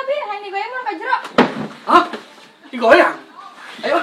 Bi, ini goyang mun ka jero. Hah? Digoyang? Ayo.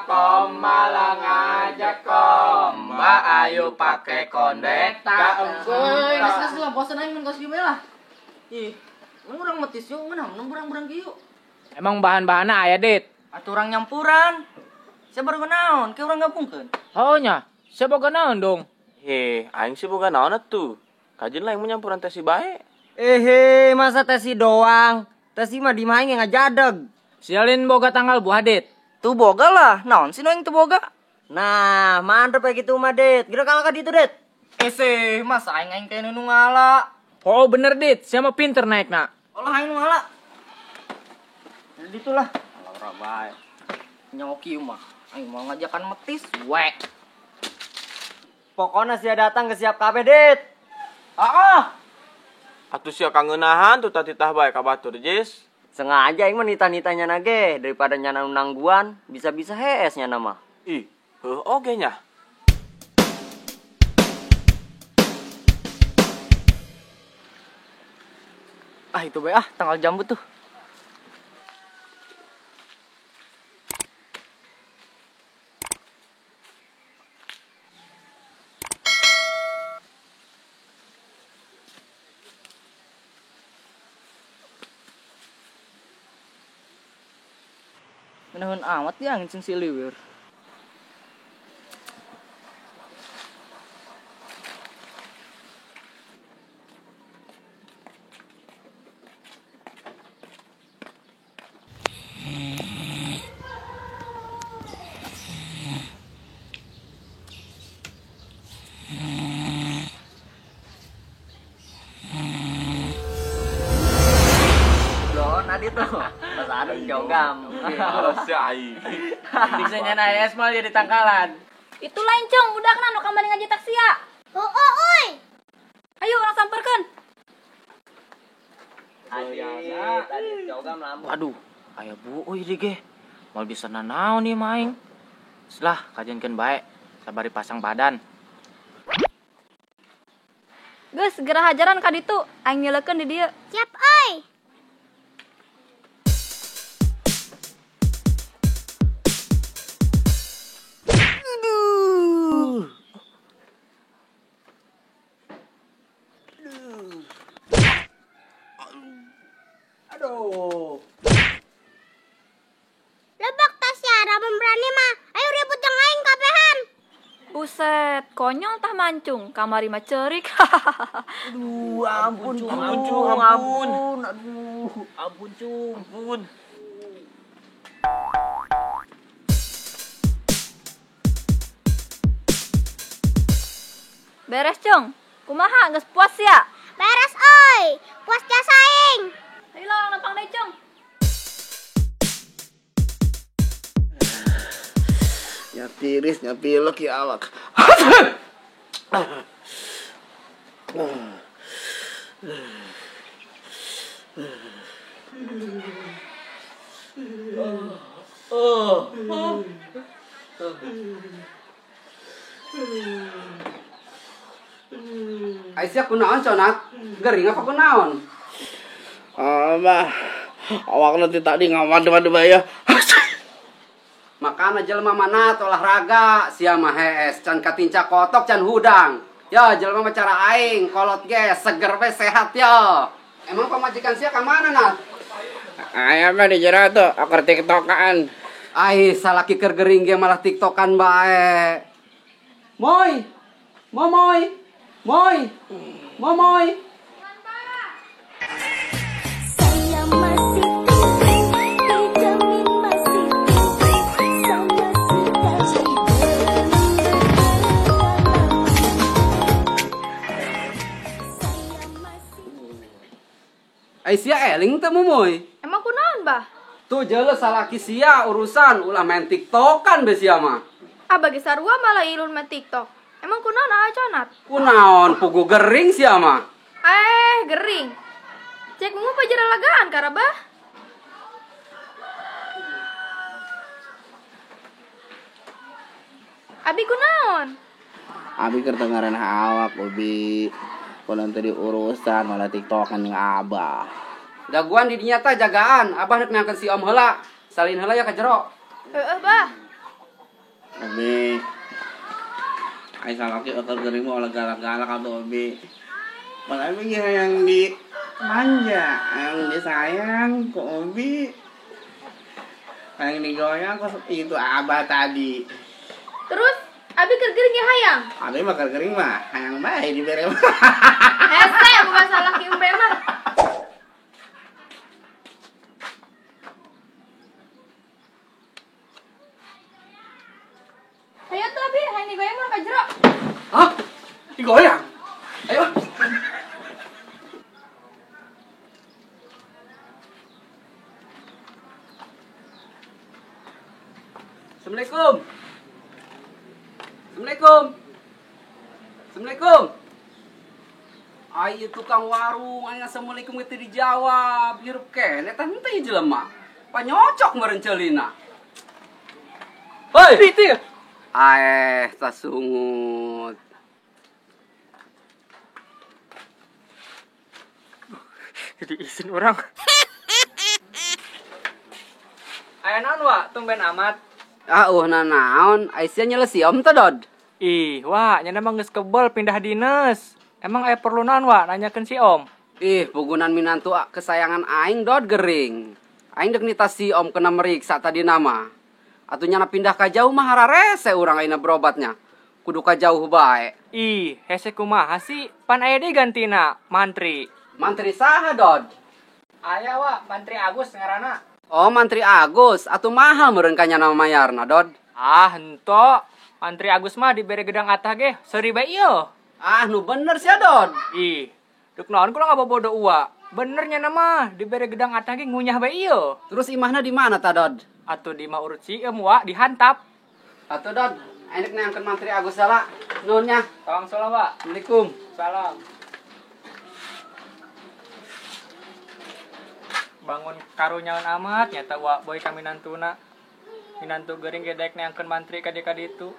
Komala ngajak komba ayo pake kondekta Euy, geus lah bosan aing main kos kieu lah. Ih, urang metis yuk, ngeunah burang-burang kieu. Emang bahan-bahanna aya dit? Aturang nyampuran. Saya baru naon, ke urang gabungkeun. Oh nya, saya boga naon dong? He, aing sih boga naon atuh. Kajen lah yang menyampuran teh si bae. Masa tesi doang? Tesi mah di maing yang ngajadeg. Sialin boga tanggal buah dit. Tuh boga lah, naon sih yang tuh boga? Nah, mantep kayak gitu mah, Det. Kira kalau ka ditu, Det. Mas aing teh nu ngala. Oh bener dit, saya mah pinter naik nak. Olah aing nu ngala. Jadi itulah. Alah bae. Nyoki mah. Aing mau ngajakan metis, we. Pokoknya sia datang ke siap kabeh, Det. Atuh sia kangeunahan tuh tatitah bae ka batur Jis. Sengaja aing mah nita-nitanya nage daripada nyana nangguan, bisa-bisa hees nyana mah. Ih, heuh oge nya. Itu bae tanggal jambu tuh. Menahan amat ya angin sing siliwir. Tadi tuh pas ada jogam. Alas ya ai. Bisa nyana es mal jadi tangkalan. Itu lain Cung, udah kana nu kamari ngaji taksi ya. Oi. Ayo orang samperkeun. Tadi jogam lampu. Waduh, aya buuy di ge. Mal bisa nanaon ieu maing. Selah kajenkeun bae, sabari pasang badan. Geus segera hajaran ka ditu, aing nyeulekeun di dieu. Siap, oi. Aduh. Lebak tasnya, ramen berani mah. Ayo ribut jeung aing kabehan. Buset, konyol tah mancung, kamari mah ceurik. Aduh, ampun, Cung. Ampun. Aduh, ampun, Cung. Ampun. Beres Cung, kumaha geus puas ya? Beres oi. Puas jasa aing. Ayo lah nampang deui Cung. Ya tiris, ya pilek, ya awak. Aisyah kunaon conat? Gering apa kunaon? Mah, awakna teh tadi ngawad-wad bae ya. Makana jelema manat olahraga sia mah hees can katinca kotok can hudang. Ya jelema mah cara aing kolot ge seger we sehat ya. Emang pamajikan sia ka mana nat? Aya mah di jero tuh akar tiktokan. Ai salaki keur gering ge malah tiktokan bae. Moy. Momoy. Moy. Momoy. Saya masih dijamin masih saya sudah Aisyah eling teu momoy. Emang kunaon, Bah? Tuh jeuleuh salaki sia urusan ulah main tiktokan be sia mah. Bagi sarua malah ilun main TikTok. Emang Emang kunaon aconat? Kunaon pugu gering sia mah. Gering. Cek mau pajar lagaan karabah. Abi kunaon? Abi kertengaran awak ubi. Kalau tadi urusan malah tiktokan yang abah. Daguan di dinya teh jagaan, abah rek ngangkeun si Om heula. Salin heula ya ka jero. Bah. Ubi. Ay salaki otor gering mo olah galak-galak atau ubi. Malah abi yang di manja, yang disayang kok ubi. Yang digoyang kok itu abah tadi. Terus abi kergering ya hayang. Abi bakal kering mah, hayang bae dibere mah. Hese bukan salah ki umbe mah. Ayo tuh abi, hayang digoyang mah ka jero. Hah? Digoyang? Ayo. Assalamualaikum. Assalamualaikum. Assalamualaikum. Ayo tukang warung, ayo assalamualaikum itu dijawab. Hirup kene tah henteu jelema. Panyocok meureun ceulina. Hei, itu ya? Tas sungut. Jadi izin orang. Aya naon wa tumben amat. Naon, Aisyah nyele si Om teh Dod. Ih, wah, nya mah geus kebal pindah dinas. Emang aya perlu naon wa nanyakeun si Om? Ih, pugunan minantu kesayangan aing Dod gering. Aing dek nita si Om kena meriksa tadi nama. Atunya na pindah ka jauh mah hararese urang aina berobatnya. Kudu ka jauh bae. Ih, hese kumaha sih? Pan aya deui gantina, mantri. Mantri saha Dod? Aya wa, Mantri Agus ngaranna. Oh, Mantri Agus, atuh mahal meureun kanya nama mayarna Dod. Ah, henteu. Mantri Agus mah dibere gedang atah ge, seuri bae ieu. Nu bener sia Dod. Ih, duk naon kurang abobodo uwa. Benernya nama dibere gedang atah ge ngunyah bae ieu. Terus imahna di mana ta Dod? Atuh di mah urut sieum wa dihantap. Atuh Dod, aing neangkeun Mantri Agus heula. Nuhun nya. Tawang salam wa. Assalamualaikum. Salam. Bangun karunyaun amat nyata wa boy ka minantuna. Minantu gering gedek neangkeun mantri ka ditu.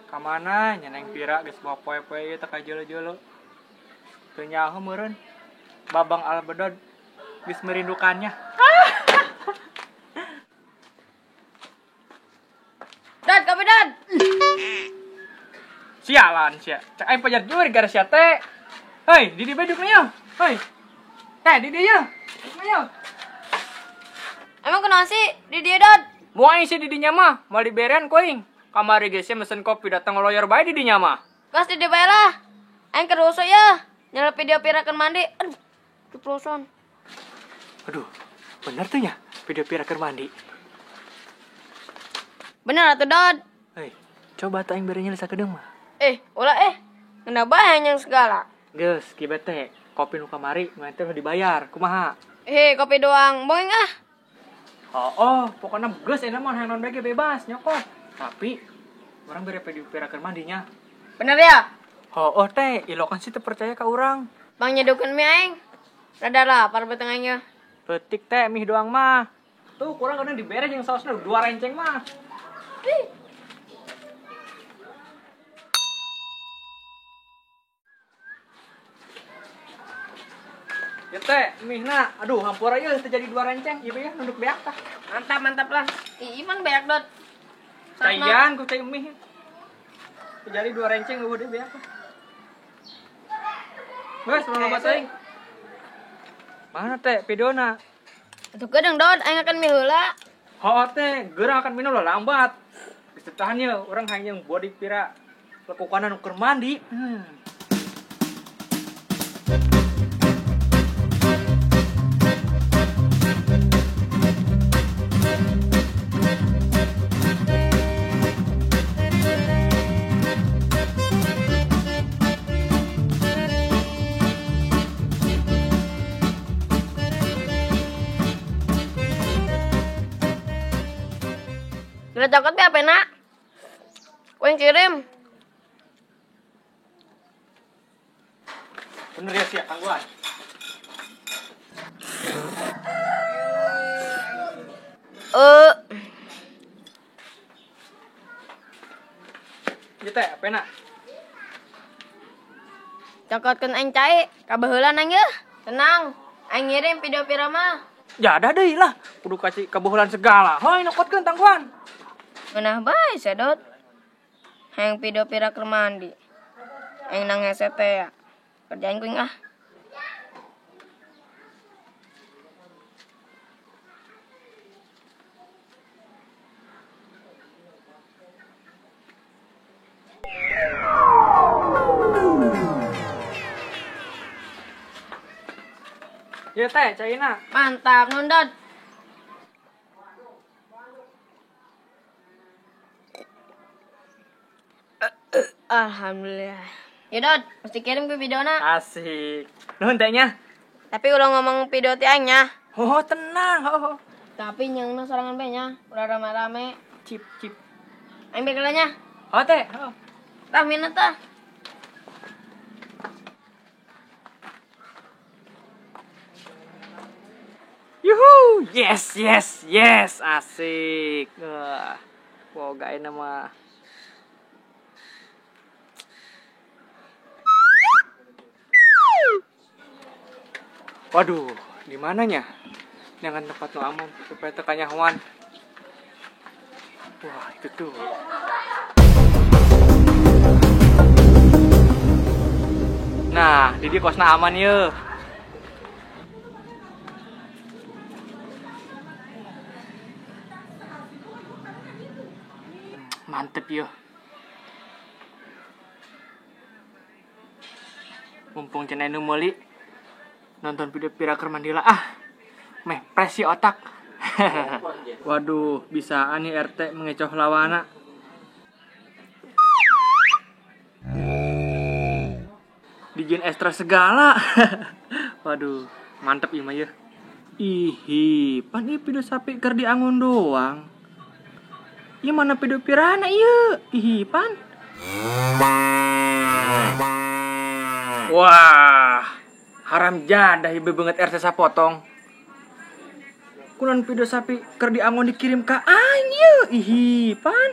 Kamana nya neng Pira geus bawa poe-poe ieu teh ka jolo-jolo. Teu nyaho meureun. Babang Albedod geus merindukannya. Dad, kamu Dad. Sialan sia. Cek aing pajar jual gara sia teh. Hei, di dieu duduk nya. Hei. Teh, di dieu. Duduk nya. Emang kenapa sih di dia Dad? Moal isi di dinya mah, mal diberen koing. Kamari geus mesen kopi datang ngeloyor bae di dinya mah. Gas di dia bae lah. Aing kerusuh ya. Nyelep video pirakeun mandi. Aduh, diploson. Aduh, bener tuh nya video pirakeun mandi. Bener atuh Dad. Hei, coba teh aing bere nyelesa kedeung mah. Ulah ngena bae yang segala. Geus, kibet teh kopi nu kamari nu teh dibayar. Kumaha? Kopi doang. Boing ah. Oh, pokoknya geus enak mah hayang non bae bebas nyokot. Tapi orang bere video pirakeun mandinya. Bener ya? Teh, ilokan sih teu percaya ka urang. Bang nyedukeun mie aing. Rada lapar betengahnya. Petik teh mie doang mah. Tuh kurang kadang dibere jeung saosna 2 renceng mah. Ya teh, mihna. Aduh, hampura ieu teh jadi 2 renceng. Ieu ya nunduk beak tah. Mantap lah. Iman banyak Dad. Cayan ku cai mih. Jadi 2 renceng udah beak tah. Wes, loba teuing. Mana teh videona? Atuh gedeng Dad, aing akan mie heula. Teh, geurang akan minum lah lambat. Geus tahannya urang hayang body pira lekukanan keur mandi. Kira cokot be apa nak? Kau yang kirim. Bener ya siap tangguhan. Gitu ya, apa nak? Cokotkan aing cai, kabaheula nang ya. Tenang, aing ngirim video pirama. Ya ada deh lah, kudu kasih keboholan segala. Hoi, nokotkeun tangguhan. Ngeunah bae sedot. Hayang video pira keur mandi. Aing nang heset teh ya. Kerjain kuing ah. Ya teh, caina. Mantap, nundot. Alhamdulillah. Yaudah, mesti kirim ke videona. Asik. Nuhun tehnya. Tapi ulah ngomong video ti aing nya. Oh, tenang. Oh. Tapi nyangna sorangan bae nya. Udah rame-rame. Cip. Aing begelanya. Oh, teh. Oh. Tah minat tah. Yuhu, yes. Asik. Boga nama. Waduh, di mananya? Jangan tempat no aman supaya tekannya Wan. Wah, itu tuh. Nah, di dia kosna aman ya. Mantep ya. Mumpung cenah nu meuli nonton video pira keur mandila meh presi otak. Waduh, bisaan nih RT mengecoh lawana. Dijin ekstra segala. Waduh, mantep ieu mah ya. Ih, pan ieu video sapi keur diangun doang. Ieu mana video pirana ieu? Ih, pan. Wah, haram jadah ieu beungeut RT sapotong. Kunaon video sapi keur diangon dikirim ka aing ieu. Ih, pan.